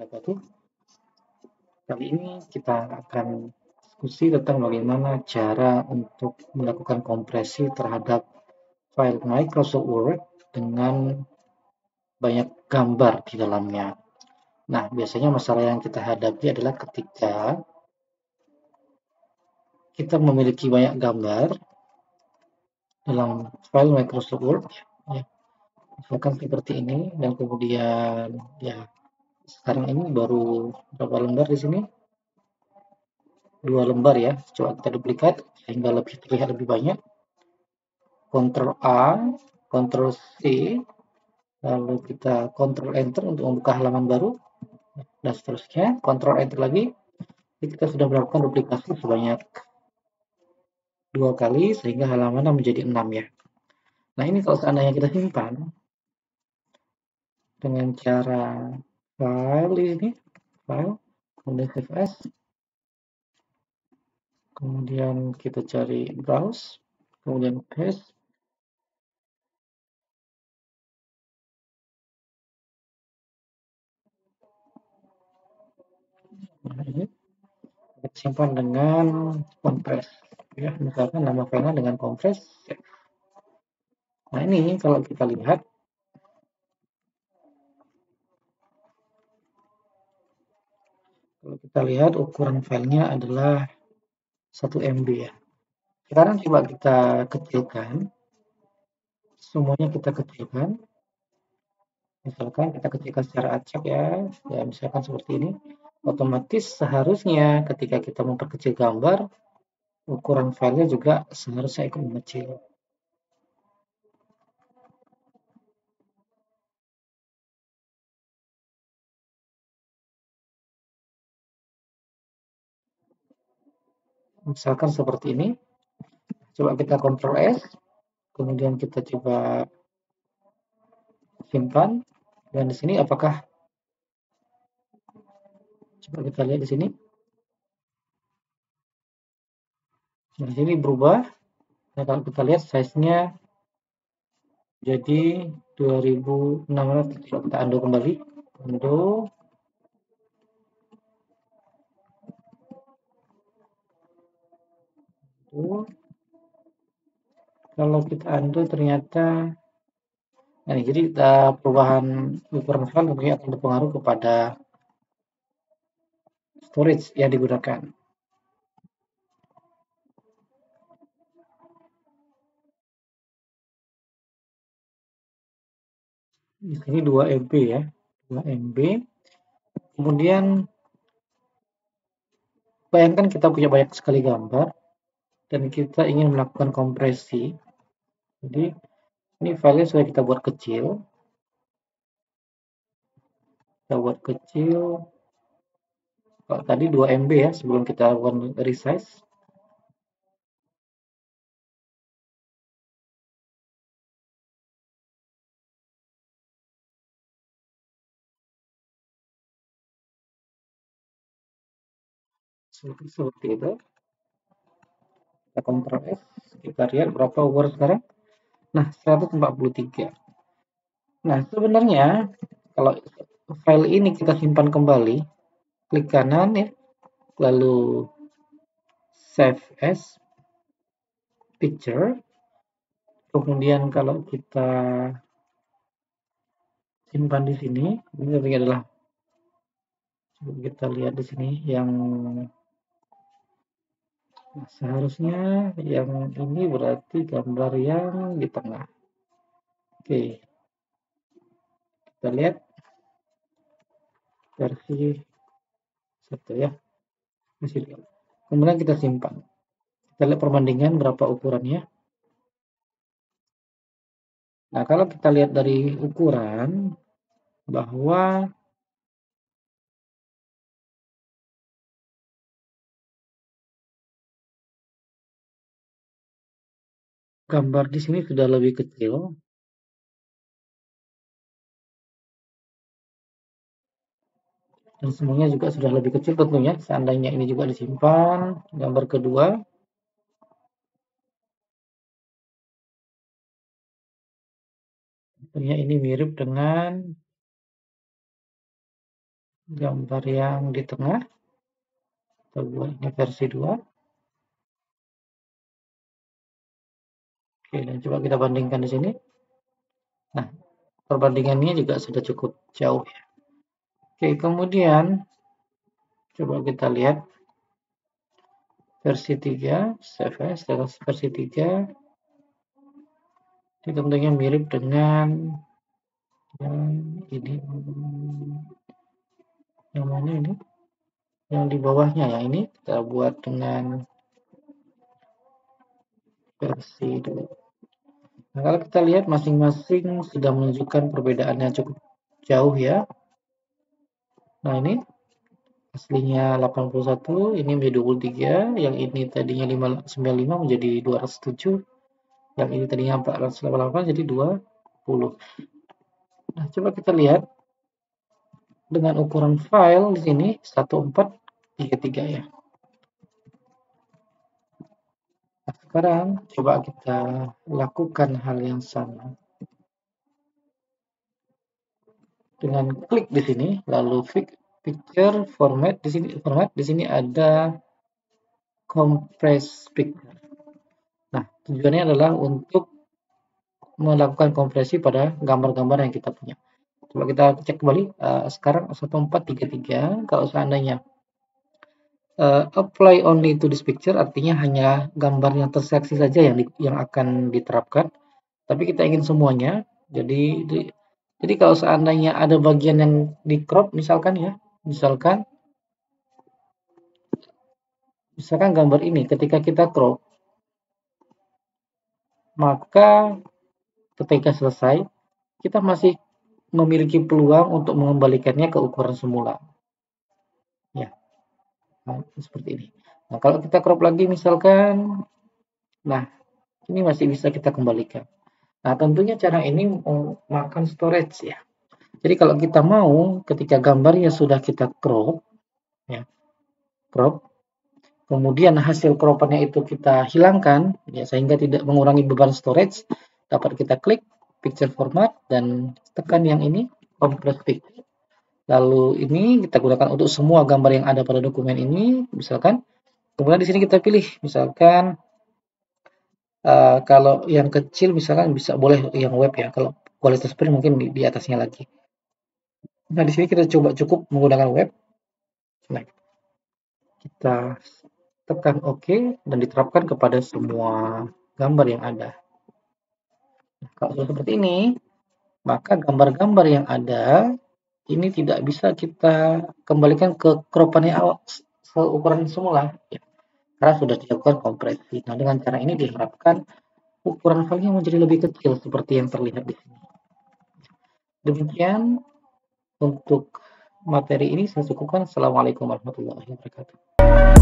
wabarakatuh. Kali ini kita akan diskusi tentang bagaimana cara untuk melakukan kompresi terhadap file Microsoft Word dengan banyak gambar di dalamnya. Nah, biasanya masalah yang kita hadapi adalah ketika kita memiliki banyak gambar dalam file Microsoft Word, ya, misalkan seperti ini, dan kemudian ya sekarang ini baru berapa lembar di sini? 2 lembar ya. Coba kita duplikat sehingga lebih terlihat lebih banyak. Ctrl A, Ctrl C, lalu kita Ctrl Enter untuk membuka halaman baru, dan seterusnya. Ctrl Enter lagi. Jadi kita sudah melakukan duplikasi sebanyak 2 kali sehingga halamannya menjadi 6 ya. Nah, ini kalau seandainya kita simpan dengan cara file ini, file, kemudian save as, kemudian kita cari browse, kemudian paste. Nah, ini kita simpan dengan kompres ya, misalkan nama filenya dengan kompres. Nah, ini kalau kita lihat ukuran filenya adalah 1 MB ya. Sekarang coba kita kecilkan, semuanya kita kecilkan. Misalkan kita kecilkan secara acak ya, misalkan seperti ini. Otomatis seharusnya ketika kita memperkecil gambar, ukuran filenya juga seharusnya ikut mengecil. Misalkan seperti ini. Coba kita Ctrl S, kemudian kita coba simpan, dan di sini apakah, coba kita lihat di sini. Nah, di sini berubah. Nah, kalau kita lihat size-nya jadi 2600. Coba kita undo kembali. Undo. Kalau kita undo ternyata, nah, jadi perubahan ukuran file tentunya akan berpengaruh kepada storage yang digunakan. Di sini 2 MB ya, 2 MB. Kemudian bayangkan kita punya banyak sekali gambar dan kita ingin melakukan kompresi. Jadi ini filenya sudah kita buat kecil. Kita buat kecil. Kalau tadi 2 MB ya sebelum kita lakukan resize. Seperti itu. Kita Ctrl S, kita lihat berapa word sekarang. Nah, 143. Nah, sebenarnya kalau file ini kita simpan kembali, klik kanan ya, lalu save as picture. Kemudian kalau kita simpan di sini, ini adalah, kita lihat di sini yang seharusnya yang ini berarti gambar yang di tengah. Oke, kita lihat versi 1 ya, masih. Kemudian kita simpan. Kita lihat perbandingan berapa ukurannya. Nah, kalau kita lihat dari ukuran bahwa gambar di sini sudah lebih kecil. Dan semuanya juga sudah lebih kecil tentunya. Seandainya ini juga disimpan, gambar kedua. Tentunya ini mirip dengan gambar yang di tengah. Kita buat ini versi 2. Oke, dan coba kita bandingkan di sini. Nah, perbandingannya juga sudah cukup jauh ya. Oke, kemudian coba kita lihat versi 3, save as, versi 3. Ini tentunya mirip dengan yang ini. Yang mana ini? Yang di bawahnya ya, ini kita buat dengan versi 2. Nah, kalau kita lihat masing-masing sudah menunjukkan perbedaannya cukup jauh ya. Nah, ini aslinya 81, ini menjadi 23, yang ini tadinya 595 menjadi 207, yang ini tadinya 488 jadi 20. Nah, coba kita lihat dengan ukuran file di sini 1433 ya. Nah, sekarang coba kita lakukan hal yang sama. Dengan klik di sini, lalu picture format di sini ada compress picture. Nah, tujuannya adalah untuk melakukan kompresi pada gambar-gambar yang kita punya. Coba kita cek kembali. Sekarang 1433, kalau seandainya apply only to this picture, artinya hanya gambar yang terseleksi saja yang akan diterapkan. Tapi kita ingin semuanya. Jadi kalau seandainya ada bagian yang di crop, misalkan ya, misalkan gambar ini ketika kita crop, maka ketika selesai kita masih memiliki peluang untuk mengembalikannya ke ukuran semula ya. Nah, seperti ini. Nah, kalau kita crop lagi misalkan, nah ini masih bisa kita kembalikan. Nah, tentunya cara ini makan storage ya. Jadi kalau kita mau ketika gambarnya sudah kita crop ya, kemudian hasil cropannya itu kita hilangkan ya, sehingga tidak mengurangi beban storage, dapat kita klik picture format dan tekan yang ini compress picture. Lalu ini kita gunakan untuk semua gambar yang ada pada dokumen ini, misalkan. Kemudian di sini kita pilih, misalkan kalau yang kecil misalkan bisa boleh yang web ya. Kalau kualitas print mungkin di atasnya lagi. Nah, di sini kita coba cukup menggunakan web. Nah, kita tekan OK dan diterapkan kepada semua gambar yang ada. Nah, kalau sudah seperti ini, maka gambar-gambar yang ada ini tidak bisa kita kembalikan ke cropannya seukuran semula ya, karena sudah dilakukan kompresi. Nah, dengan cara ini diharapkan ukuran filenya menjadi lebih kecil seperti yang terlihat di sini. Demikian untuk materi ini saya cukupkan. Assalamualaikum warahmatullahi wabarakatuh.